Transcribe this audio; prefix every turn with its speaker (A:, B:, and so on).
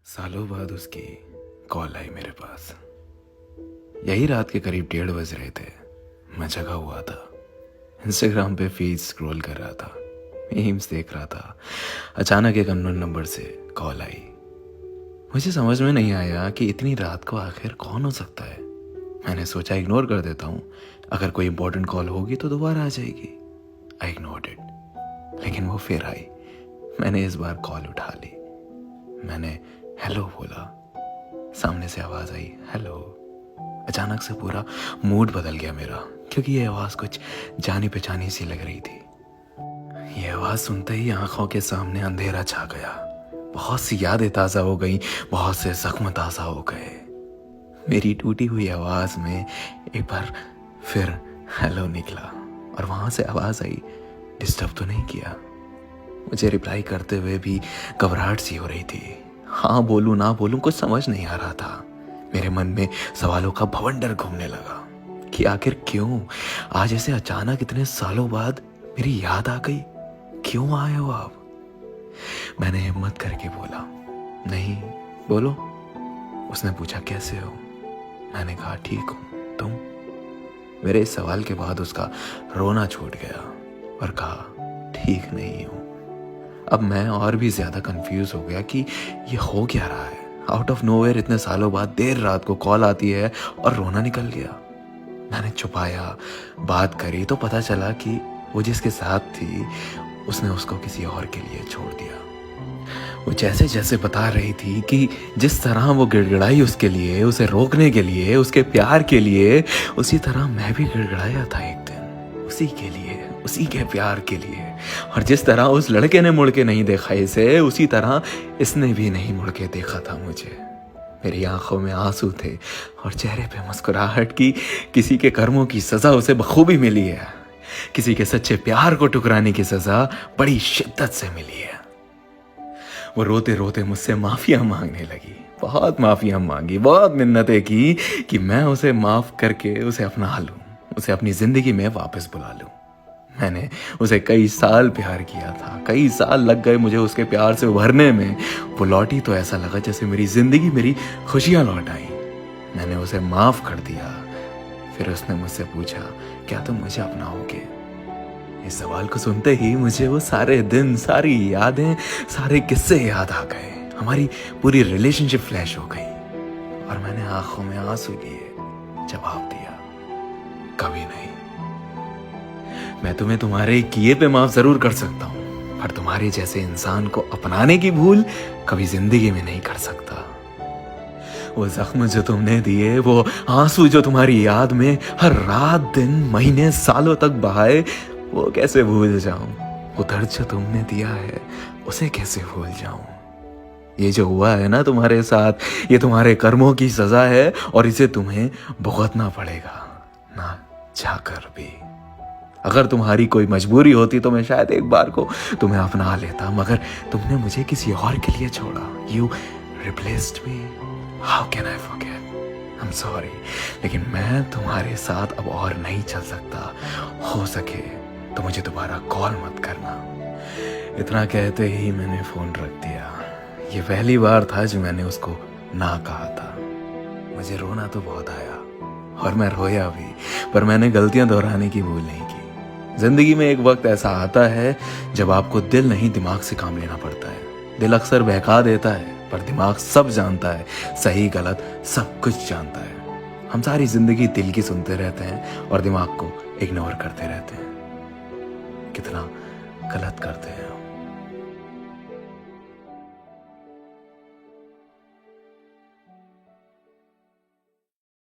A: सालों बाद उसकी कॉल आई मेरे पास। यही रात के करीब 1:30 बज रहे थे। मैं जगा हुआ था, इंस्टाग्राम पे फीड स्क्रॉल कर रहा था, मीम्स देख रहा था। अचानक एक अननोन नंबर से कॉल आई। मुझे समझ में नहीं आया कि इतनी रात को आखिर कौन हो सकता है। मैंने सोचा इग्नोर कर देता हूँ, अगर कोई इंपॉर्टेंट कॉल होगी तो दोबारा आ जाएगी। आई इग्नोर्ड इट, लेकिन वो फिर आई। मैंने इस बार कॉल उठा ली। मैंने हेलो बोला। सामने से आवाज आई हेलो। अचानक से पूरा मूड बदल गया मेरा, क्योंकि ये आवाज कुछ जानी पहचानी सी लग रही थी। ये आवाज सुनते ही आंखों के सामने अंधेरा छा गया। बहुत सी यादें ताजा हो गई, बहुत से जख्म ताजा हो गए। मेरी टूटी हुई आवाज में एक बार फिर हेलो निकला, और वहां से आवाज आई डिस्टर्ब तो नहीं किया। मुझे रिप्लाई करते हुए भी घबराहट सी हो रही थी। हाँ बोलूं ना बोलूं कुछ समझ नहीं आ रहा था। मेरे मन में सवालों का भवंडर घूमने लगा कि आखिर क्यों आज ऐसे अचानक इतने सालों बाद मेरी याद आ गई। क्यों आए हो आप? मैंने हिम्मत करके बोला नहीं, बोलो। उसने पूछा कैसे हो? मैंने कहा ठीक हूं, तुम? मेरे इस सवाल के बाद उसका रोना छूट गया और कहा ठीक नहीं हूं। अब मैं और भी ज्यादा कंफ्यूज हो गया कि ये हो क्या रहा है। आउट ऑफ नोवेयर इतने सालों बाद देर रात को कॉल आती है और रोना निकल गया। मैंने छुपाया, बात करी तो पता चला कि वो जिसके साथ थी उसने उसको किसी और के लिए छोड़ दिया। वो जैसे जैसे बता रही थी कि जिस तरह वो गिड़गिड़ाई उसके लिए, उसे रोकने के लिए, उसके प्यार के लिए, उसी तरह मैं भी गिड़गिड़ाया था एक दिन उसी के लिए, उसी के प्यार के लिए। और जिस तरह उस लड़के ने मुड़ के नहीं देखा इसे, उसी तरह इसने भी नहीं मुड़ के देखा था मुझे। मेरी आंखों में आंसू थे और चेहरे पे मुस्कुराहट की। किसी के कर्मों की सजा उसे बखूबी मिली है, किसी के सच्चे प्यार को ठुकराने की सजा बड़ी शिद्दत से मिली है। वो रोते रोते मुझसे माफिया मांगने लगी, बहुत माफिया मांगी, बहुत मिन्नतें की कि मैं उसे माफ करके उसे अपना लूं, उसे अपनी जिंदगी में वापस बुला लूं। मैंने उसे कई साल प्यार किया था, कई साल लग गए मुझे उसके प्यार से उभरने में। वो लौटी तो ऐसा लगा जैसे मेरी जिंदगी, मेरी खुशियां लौट आई। मैंने उसे माफ कर दिया। फिर उसने मुझसे पूछा क्या तुम मुझे अपनाओगे? इस सवाल को सुनते ही मुझे वो सारे दिन, सारी यादें, सारे किस्से याद आ गए। हमारी पूरी रिलेशनशिप फ्लैश हो गई और मैंने आंखों में आंसू लिए जवाब दिया कभी नहीं। मैं तुम्हें तुम्हारे किए पे माफ जरूर कर सकता हूं, पर तुम्हारे जैसे इंसान को अपनाने की भूल कभी जिंदगी में नहीं कर सकता। वो जख्म जो तुमने दिए, वो आंसू जो तुम्हारी याद में हर रात दिन महीने सालों तक बहाए, वो कैसे भूल जाऊं? वो दर्द जो तुमने दिया है उसे कैसे भूल जाऊं? ये जो हुआ है ना तुम्हारे साथ, ये तुम्हारे कर्मों की सजा है और इसे तुम्हें भुगतना पड़ेगा, ना चाहकर भी। अगर तुम्हारी कोई मजबूरी होती तो मैं शायद एक बार को तुम्हें अपना लेता, मगर तुमने मुझे किसी और के लिए छोड़ा। You replaced me. How can I forget? I am sorry, लेकिन मैं तुम्हारे साथ अब और नहीं चल सकता। हो सके तो मुझे दोबारा कॉल मत करना। इतना कहते ही मैंने फोन रख दिया। ये पहली बार था जो मैंने उसको ना कहा था। मुझे रोना तो बहुत आया और मैं रोया भी, पर मैंने गलतियां दोहराने की भूल नहीं की। जिंदगी में एक वक्त ऐसा आता है जब आपको दिल नहीं दिमाग से काम लेना पड़ता है। दिल अक्सर बहका देता है, पर दिमाग सब जानता है, सही गलत सब कुछ जानता है। हम सारी जिंदगी दिल की सुनते रहते हैं और दिमाग को इग्नोर करते रहते हैं। कितना गलत करते हैं हम।